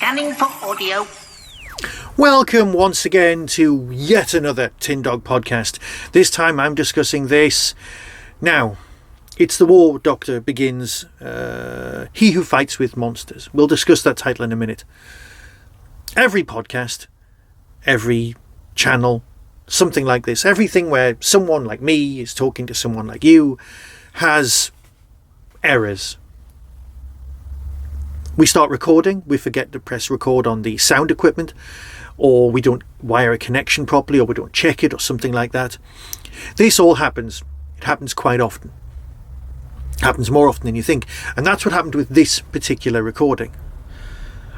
Scanning for audio. Welcome once again to yet another Tin Dog podcast. This time I'm discussing this. Now, it's The War Doctor Begins, He Who Fights with Monsters. We'll discuss that title in a minute. Every podcast, every channel, something like this, everything where someone like me is talking to someone like you has errors. We start recording, we forget to press record on the sound equipment, or we don't wire a connection properly, or we don't check it, or something like that. This all happens. It happens quite often. It happens more often than you think. And that's what happened with this particular recording.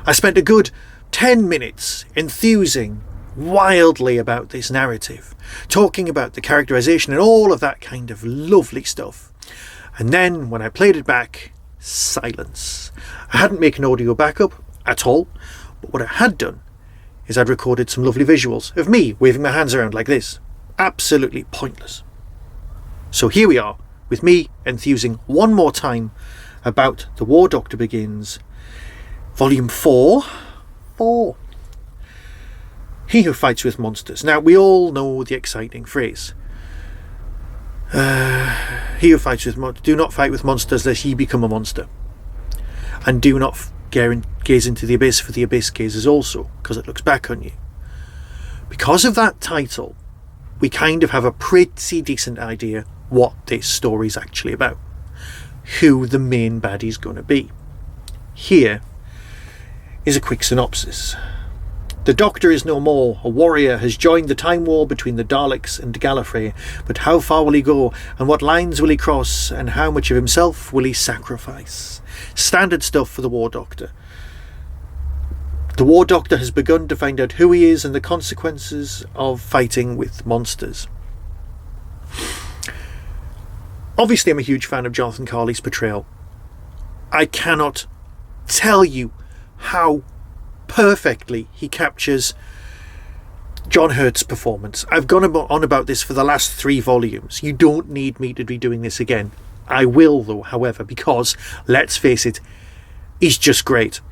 I spent a good 10 minutes enthusing wildly about this narrative, talking about the characterization and all of that kind of lovely stuff. And then when I played it back, silence. I hadn't made an audio backup at all, but what I had done is I'd recorded some lovely visuals of me waving my hands around like this. Absolutely pointless. So here we are, with me enthusing one more time about The War Doctor Begins, Volume 4. He Who Fights with Monsters. Now, we all know the exciting phrase. He who fights with monsters, do not fight with monsters lest ye become a monster. And do not gaze into the abyss, for the abyss gazes also, because it looks back on you. Because of that title, we kind of have a pretty decent idea what this story's actually about. Who the main baddie's going to be. Here is a quick synopsis. The Doctor is no more. A warrior has joined the time war between the Daleks and Gallifrey. But how far will he go? And what lines will he cross? And how much of himself will he sacrifice? Standard stuff for the War Doctor. The War Doctor has begun to find out who he is and the consequences of fighting with monsters. Obviously, I'm a huge fan of Jonathan Carley's portrayal. I cannot tell you how perfectly he captures John Hurt's performance. I've gone on about this for the last 3 volumes. You don't need me to be doing this again. I will though, however, because, let's face it, he's just great.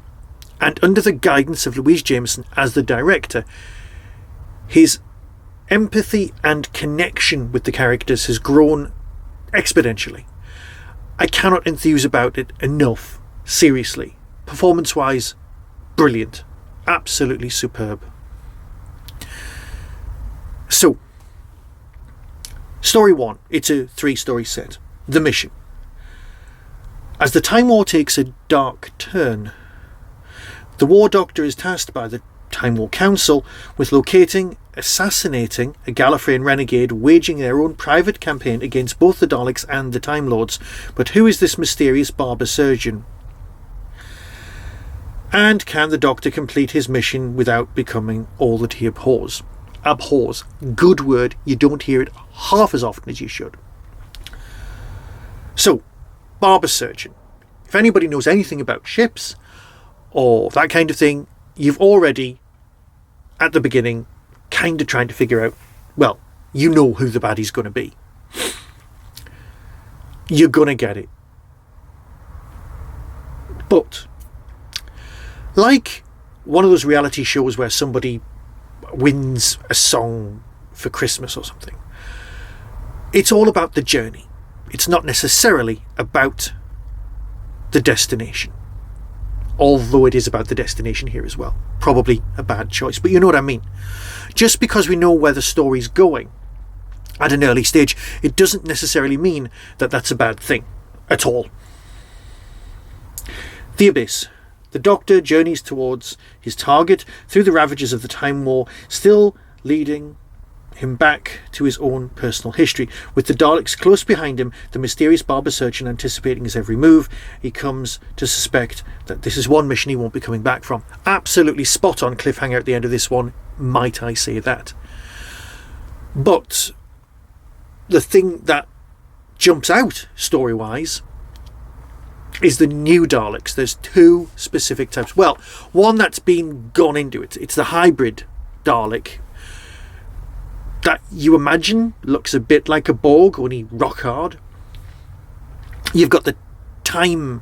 And under the guidance of Louise Jameson as the director, his empathy and connection with the characters has grown exponentially. I cannot enthuse about it enough. Seriously. Performance-wise, brilliant. Absolutely superb. So, story 1. It's a 3-story set. The mission. As the Time War takes a dark turn, the War Doctor is tasked by the Time War Council with locating, assassinating a Gallifreyan renegade waging their own private campaign against both the Daleks and the Time Lords. But who is this mysterious barber surgeon? And can the Doctor complete his mission without becoming all that he abhors? Abhors. Good word. You don't hear it half as often as you should. So, barber surgeon. If anybody knows anything about ships or that kind of thing, you've already, at the beginning, kind of trying to figure out, well, you know who the baddie's going to be. You're going to get it. But like one of those reality shows where somebody wins a song for Christmas or something, it's all about the journey. It's not necessarily about the destination. Although it is about the destination here as well. Probably a bad choice, but you know what I mean. Just because we know where the story's going at an early stage, it doesn't necessarily mean that that's a bad thing at all. The Abyss. The Doctor journeys towards his target through the ravages of the Time War, still leading him back to his own personal history. With the Daleks close behind him, the mysterious barber surgeon anticipating his every move, he comes to suspect that this is one mission he won't be coming back from. Absolutely spot on cliffhanger at the end of this one, might I say that. But the thing that jumps out story-wise is the new Daleks. There's 2 specific types. Well, one that's been gone into it. It's the hybrid Dalek that you imagine looks a bit like a Borg, only rock hard. You've got the Time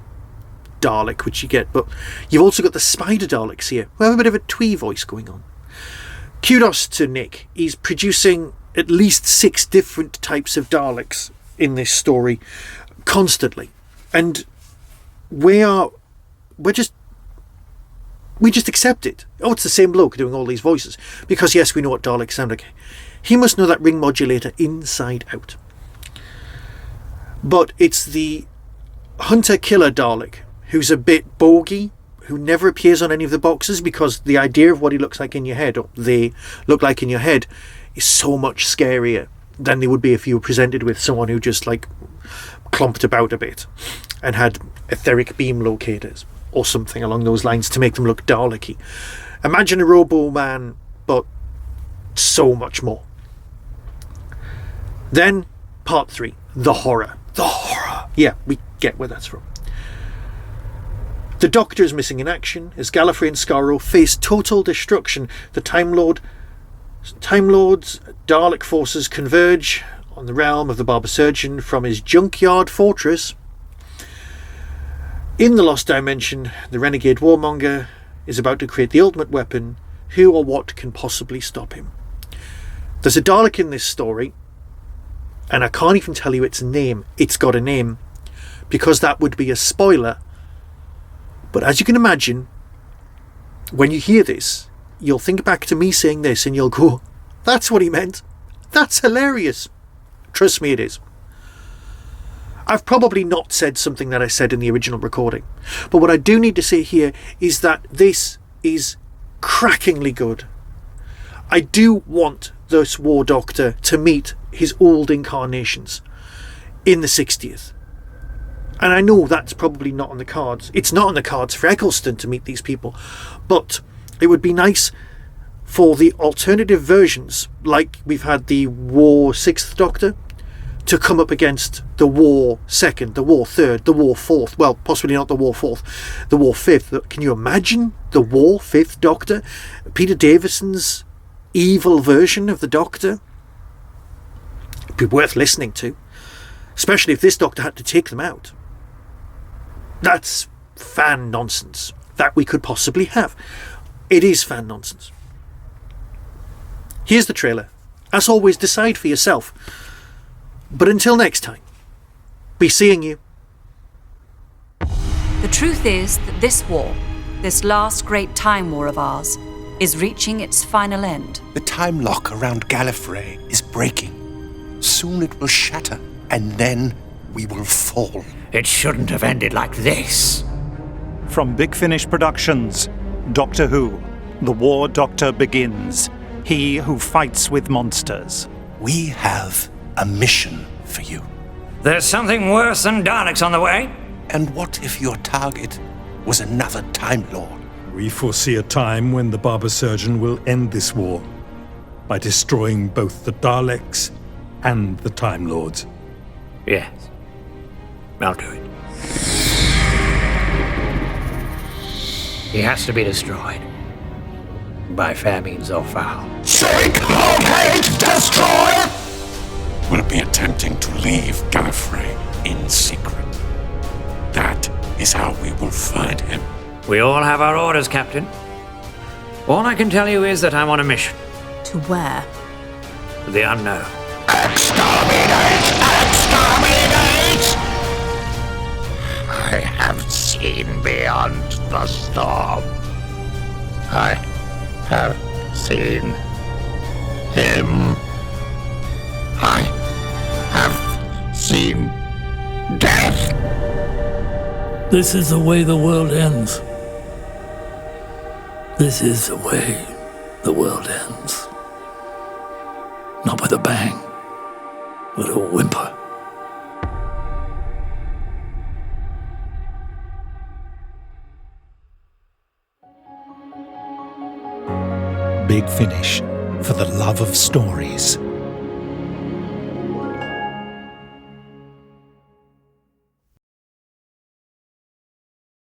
Dalek, which you get, but you've also got the Spider Daleks here, who have a bit of a twee voice going on. Kudos to Nick. He's producing at least 6 different types of Daleks in this story constantly. And we just accept it. Oh, it's the same bloke doing all these voices. Because yes, we know what Daleks sound like. He must know that ring modulator inside out. But it's the hunter-killer Dalek who's a bit bogey, who never appears on any of the boxes, because the idea of what he looks like in your head, or they look like in your head, is so much scarier than they would be if you were presented with someone who just like clumped about a bit and had etheric beam locators or something along those lines to make them look Dalek-y. Imagine a Robo-Man, but so much more. Then, part 3, the horror. The horror! Yeah, we get where that's from. The Doctor is missing in action as Gallifrey and Skaro face total destruction. The Time Lord's Dalek forces converge on the realm of the Barber Surgeon from his junkyard fortress. In the Lost Dimension, the renegade warmonger is about to create the ultimate weapon. Who or what can possibly stop him? There's a Dalek in this story, and I can't even tell you its name. It's got a name, because that would be a spoiler. But as you can imagine, when you hear this, you'll think back to me saying this and you'll go, that's what he meant. That's hilarious. Trust me, it is. I've probably not said something that I said in the original recording, but what I do need to say here is that this is crackingly good. I do want this War Doctor to meet his old incarnations in the 60th. And I know that's probably not on the cards. It's not on the cards for Eccleston to meet these people. But it would be nice for the alternative versions, like we've had the War 6th Doctor, to come up against the War 2nd, the War 3rd, the War 4th. Well, possibly not the War 4th, the War 5th. Can you imagine the War 5th Doctor? Peter Davison's evil version of the Doctor? It'd be worth listening to. Especially if this Doctor had to take them out. That's fan nonsense that we could possibly have. It is fan nonsense. Here's the trailer. As always, decide for yourself. But until next time, be seeing you. The truth is that this war, this last great time war of ours, is reaching its final end. The time lock around Gallifrey is breaking. Soon it will shatter, and then we will fall. It shouldn't have ended like this. From Big Finish Productions, Doctor Who, The War Doctor begins. He who fights with monsters. We have a mission for you. There's something worse than Daleks on the way. And what if your target was another Time Lord? We foresee a time when the Barber Surgeon will end this war by destroying both the Daleks and the Time Lords. Yes. I'll do it. He has to be destroyed. By fair means or foul. Shake, locate, destroy! We'll be attempting to leave Gallifrey in secret. That is how we will find him. We all have our orders, Captain. All I can tell you is that I'm on a mission. To where? The unknown. Exterminate! Exterminate! I have seen beyond the storm. I have seen him. I have seen death. This is the way the world ends. This is the way the world ends. Not with a bang, but a whimper. Big Finish, for the love of stories.